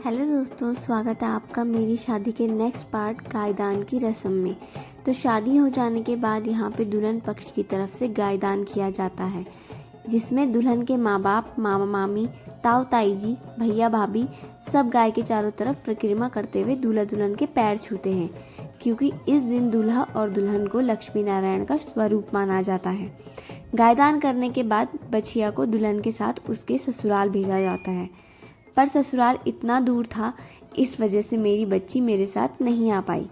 Hello दोस्तों, स्वागत है आपका मेरी शादी के नेक्स्ट पार्ट गायदान की रस्म में। तो शादी हो जाने के बाद यहाँ पे दुल्हन पक्ष की तरफ से गायदान किया जाता है, जिसमें दुल्हन के माँ बाप, मामा मामी, ताऊ ताई जी, भैया भाभी सब गाय के चारों तरफ परिक्रमा करते हुए दूल्हा दुल्हन के पैर छूते हैं, क्योंकि इस दिन दूल्हा और दुल्हन को लक्ष्मी नारायण का स्वरूप माना जाता है। गायदान करने के बाद बछिया को दुल्हन के साथ उसके ससुराल भेजा जाता है, पर ससुराल इतना दूर था, इस वजह से मेरी बच्ची मेरे साथ नहीं आ पाई।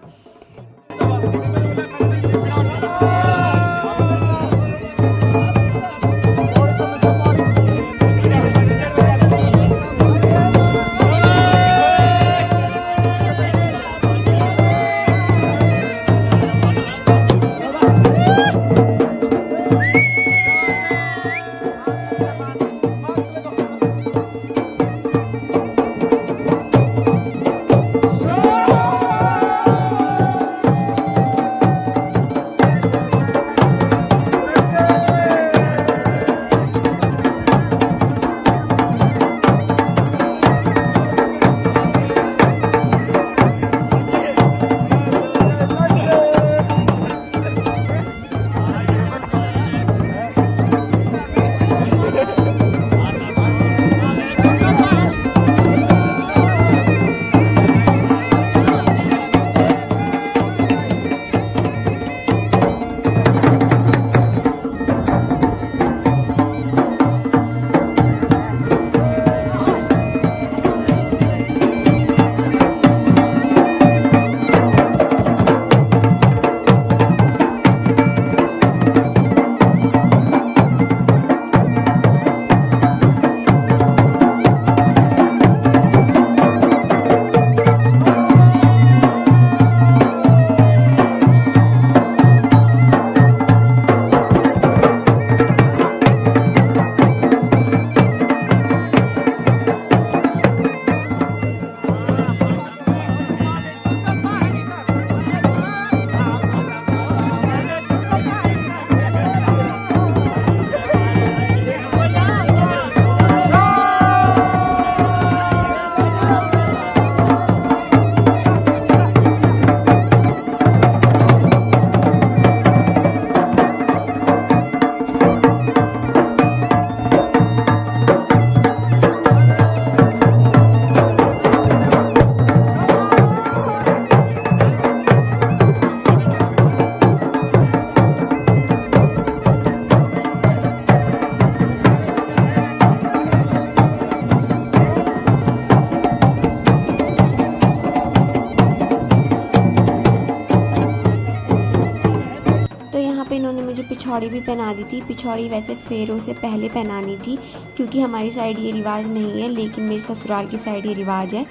इन्होंने मुझे पिछौड़ी भी पहना दी थी। पिछौड़ी वैसे फेरों से पहले पहनानी थी, क्योंकि हमारी साइड ये रिवाज नहीं है, लेकिन मेरे ससुराल की साइड ये रिवाज है।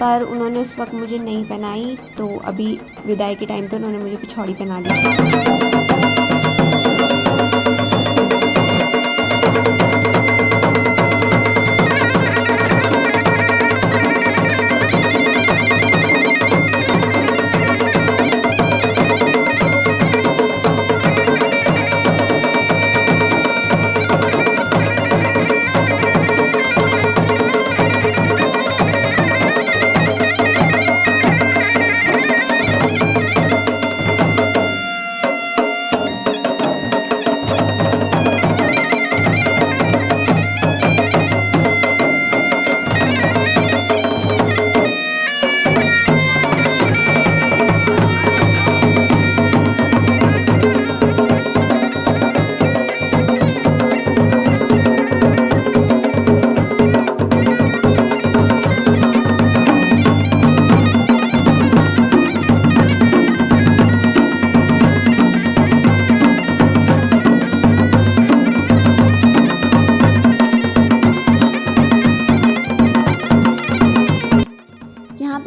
पर उन्होंने उस वक्त मुझे नहीं पहनाई, तो अभी विदाई के टाइम पे उन्होंने मुझे पिछौड़ी पहना दी।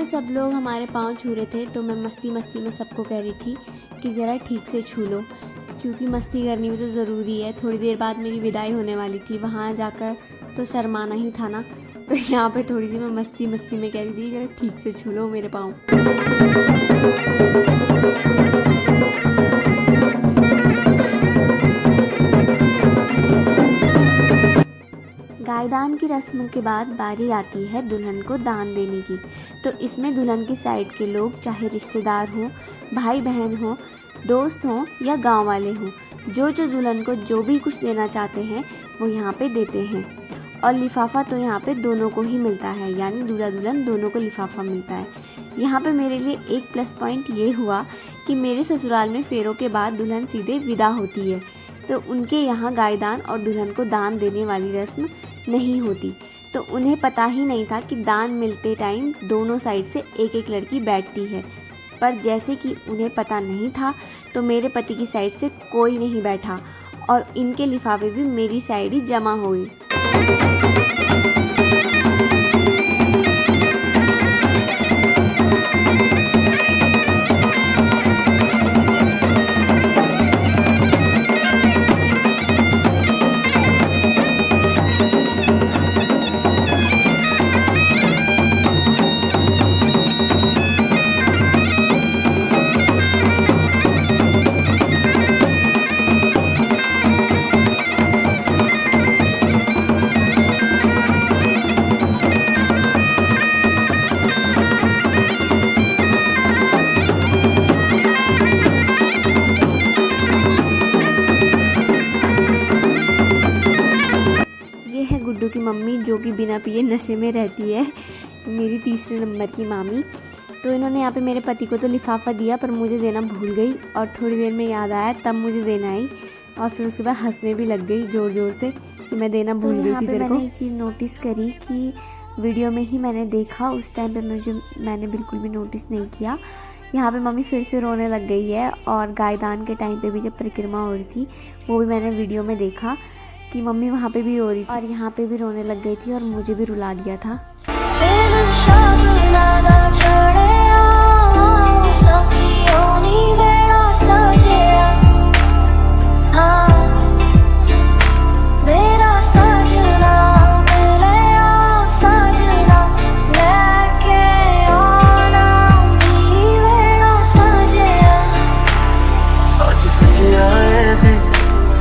सब लोग हमारे पाँव छू रहे थे, तो मैं मस्ती मस्ती में सबको कह रही थी कि ज़रा ठीक से छू लो, क्योंकि मस्ती करनी भी तो ज़रूरी है। थोड़ी देर बाद मेरी विदाई होने वाली थी, वहाँ जाकर तो शर्माना ही था ना। तो यहाँ पे थोड़ी सी मैं मस्ती मस्ती में कह रही थी ज़रा ठीक से छू लो मेरे पाँव। गायदान की रस्म के बाद बारी आती है दुल्हन को दान देने की। तो इसमें दुल्हन की साइड के लोग, चाहे रिश्तेदार हों, भाई बहन हों, दोस्त हों या गांव वाले हों, जो दुल्हन को जो भी कुछ देना चाहते हैं वो यहाँ पे देते हैं। और लिफाफा तो यहाँ पे दोनों को ही मिलता है, यानी दूल्हा दुल्हन दोनों को लिफाफा मिलता है। यहाँ पे मेरे लिए एक प्लस पॉइंट ये हुआ कि मेरे ससुराल में फेरों के बाद दुल्हन सीधे विदा होती है, तो उनके यहाँ गायदान और दुल्हन को दान देने वाली रस्म नहीं होती। तो उन्हें पता ही नहीं था कि दान मिलते टाइम दोनों साइड से एक एक लड़की बैठती है। पर जैसे कि उन्हें पता नहीं था तो मेरे पति की साइड से कोई नहीं बैठा और इनके लिफाफे भी मेरी साइड ही जमा हुए। गुड्डू की मम्मी, जो कि बिना पिए नशे में रहती है, मेरी तीसरे नंबर की मामी। तो इन्होंने यहाँ पे मेरे पति को तो लिफाफा दिया पर मुझे देना भूल गई, और थोड़ी देर में याद आया तब मुझे देना आई, और फिर उसके बाद हंसने भी लग गई ज़ोर ज़ोर से कि मैं देना भूल गई थी तेरे को। मैंने एक चीज़ नोटिस करी कि वीडियो में ही मैंने देखा, उस टाइम पर मैंने बिल्कुल भी नोटिस नहीं किया। यहाँ पे मम्मी फिर से रोने लग गई है, और गायदान के टाइम पे भी जब परिक्रमा हो रही थी वो भी मैंने वीडियो में देखा कि मम्मी वहाँ पे भी रो रही थी और यहाँ पे भी रोने लग गई थी, और मुझे भी रुला दिया था।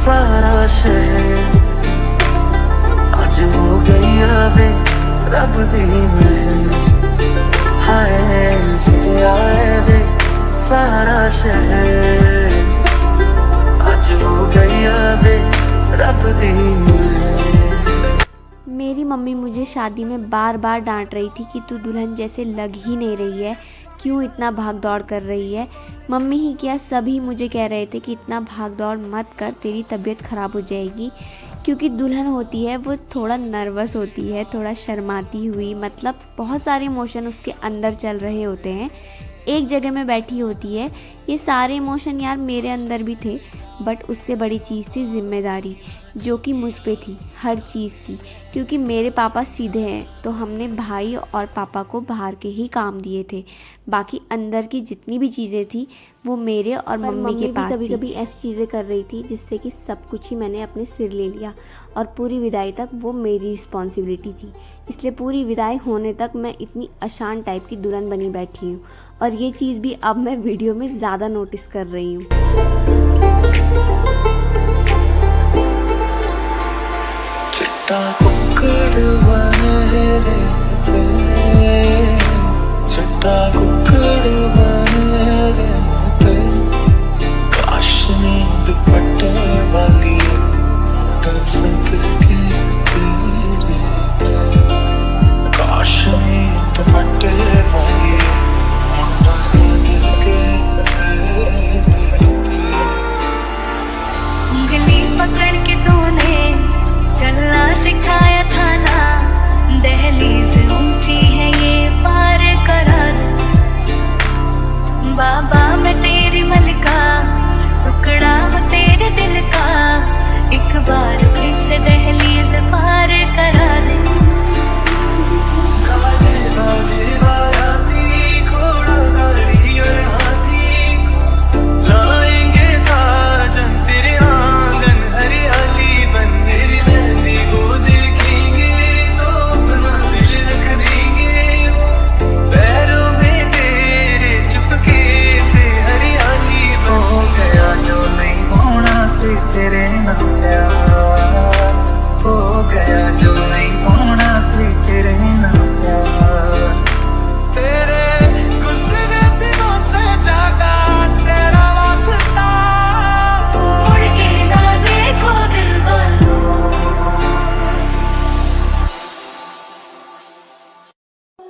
सारा शहर आज हो गई अबे रब दी महल, हाय सजिया वे सारा शहर आज हो गई अबे रब दी महल। मेरी मम्मी मुझे शादी में बार बार डांट रही थी कि तू दुल्हन जैसे लग ही नहीं रही है, क्यों इतना भाग दौड़ कर रही है। मम्मी ही क्या, सभी मुझे कह रहे थे कि इतना भाग दौड़ मत कर, तेरी तबीयत ख़राब हो जाएगी। क्योंकि दुल्हन होती है वो थोड़ा नर्वस होती है, थोड़ा शर्माती हुई, मतलब बहुत सारे इमोशन उसके अंदर चल रहे होते हैं, एक जगह में बैठी होती है। ये सारे इमोशन यार मेरे अंदर भी थे, बट उससे बड़ी चीज़ थी जिम्मेदारी, जो कि मुझ पे थी हर चीज़ की। क्योंकि मेरे पापा सीधे हैं, तो हमने भाई और पापा को बाहर के ही काम दिए थे, बाकी अंदर की जितनी भी चीज़ें थी वो मेरे और मम्मी के पास। कभी कभी ऐसी चीज़ें कर रही थी जिससे कि सब कुछ ही मैंने अपने सिर ले लिया, और पूरी विदाई तक वो मेरी रिस्पॉन्सिबिलिटी थी। इसलिए पूरी विदाई होने तक मैं इतनी आसान टाइप की दुल्हन बनी बैठी हूँ, और ये चीज़ भी अब मैं वीडियो में ज़्यादा नोटिस कर रही हूँ। चिट्टा कुक्कड़ बने रे चिट्टा कुक्कड़ बने रे, काश नींद दुपट्टे वाली सद के तेरे, काश नींद दुपट्टे वाली सद के तेरे। उंगली पकड़ के तूने चलना सिखाया था ना, दहलीज ऊंची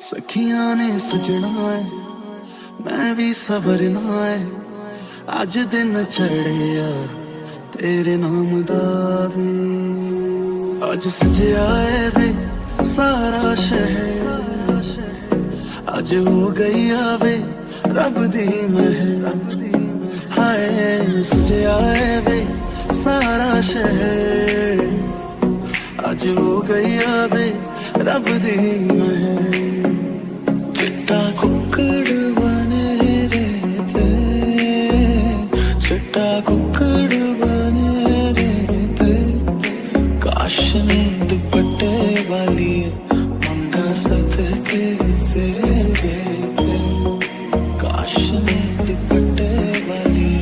सखियां ने सजना है मैं भी सवरना है अज दिन चढ़े यार तेरे नाम दा वे अज सजया है वे सारा शहर अज हो गई आवे रब दी महर हाय सजया है वे सारा शहर अज हो गई आवे रब दी महर चिट्टा कुक्कड़ बने रहते चिट्टा कुक्कड़ बने रहते काश ने दुपट्टे वाली मुंडा सदके तेरे काश ने दुपट्टे वाली।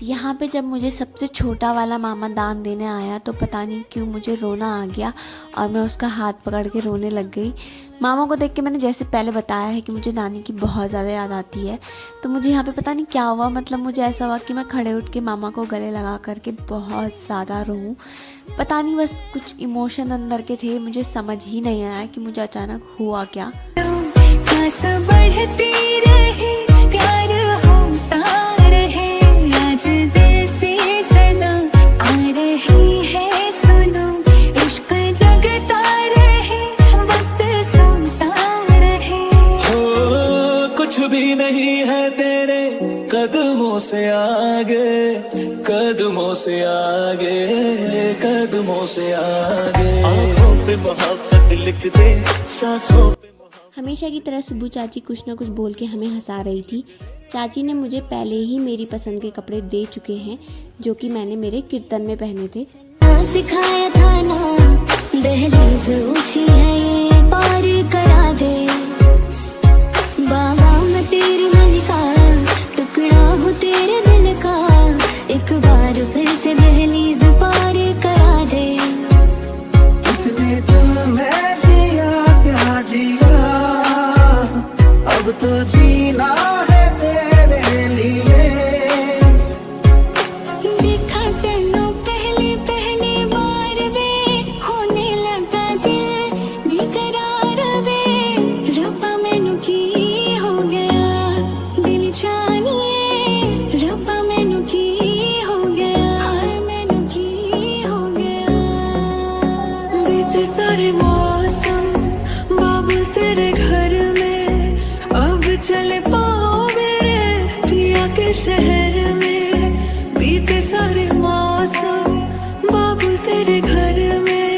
यहाँ पे जब मुझे सबसे छोटा वाला मामा दान देने आया तो पता नहीं क्यों मुझे रोना आ गया और मैं उसका हाथ पकड़ के रोने लग गई। मामा को देख के मैंने जैसे पहले बताया है कि मुझे नानी की बहुत ज़्यादा याद आती है, तो मुझे यहाँ पे पता नहीं क्या हुआ, मतलब मुझे ऐसा हुआ कि मैं खड़े उठ के मामा को गले लगा करके बहुत ज़्यादा रोऊँ। पता नहीं बस कुछ इमोशन अंदर के थे, मुझे समझ ही नहीं आया कि मुझे अचानक हुआ क्या। बढ़ती रहे प्यार होता रहे आज दिल से सदा आ रही है सुनो इश्क जगता रहे वक्त सोता रहे हो कुछ भी नहीं है तेरे कदमों से आगे कदमों से आगे कदमों से आगे आँखों पे मोहब्बत लिख दे सांसों पे। हमेशा की तरह सुबह चाची कुछ ना कुछ बोल के हमें हंसा रही थी। चाची ने मुझे पहले ही मेरी पसंद के कपड़े दे चुके हैं जो कि मैंने मेरे कीर्तन में पहने थे। सिखाया था ना दहलीज ऊंची है ये पार करा दे बाबा मैं तेरी मलिका टुकड़ा हूँ तेरे दिल का एक बार फिर से दहलीज पार करा दे इतने दिल में जिया प्यार जिया अब तो जीना है तेरे लिए देखा तेनों पहली पहली बार वे होने लगा दिल बेकरार वे रब्बा मैनू की हो गया दिल जानिए रब्बा मैनू की हो गया मैनू की हो गया बीते सारे मौसम बाबू तेरे घर में अब चले पाओ मेरे पिया के शहर में बीते सारे मौसम बाबू तेरे घर में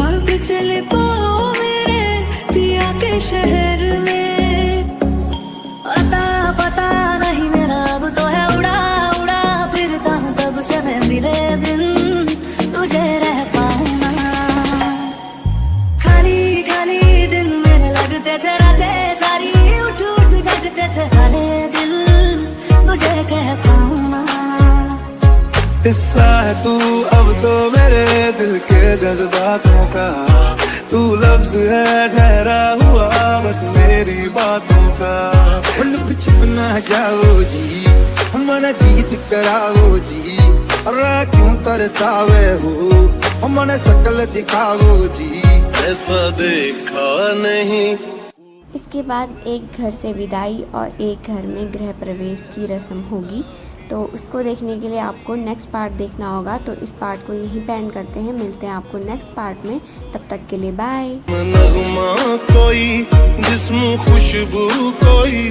अब चले पाओ मेरे पिया के शहर में अता पता नहीं मेरा अब तो है उड़ा उड़ा फिरता हूँ कब से मैं मिले बिन तुझे रह पाऊँ ना खाली खाली दिन मेरे लगते थे रातें सारी उठ उठ जगते थे खाली दिल तुझे कह पाऊँ ना हिस्सा है तू अब तो मेरे दिल के जज्बातों का तू लफ्ज है ठहरा हुआ बस मेरी बातों का लुक छुप ना जाओ जी हमारा गीत कराओ जी अरे क्यों तरसावे हो हमारे शकल दिखाओ जी ऐसा देखा नहीं। इसके बाद एक घर से विदाई और एक घर में गृह प्रवेश की रस्म होगी, तो उसको देखने के लिए आपको नेक्स्ट पार्ट देखना होगा। तो इस पार्ट को यहीं पे एंड करते हैं, मिलते हैं आपको नेक्स्ट पार्ट में, तब तक के लिए बाय। नगमा कोई जिस्म खुशबू कोई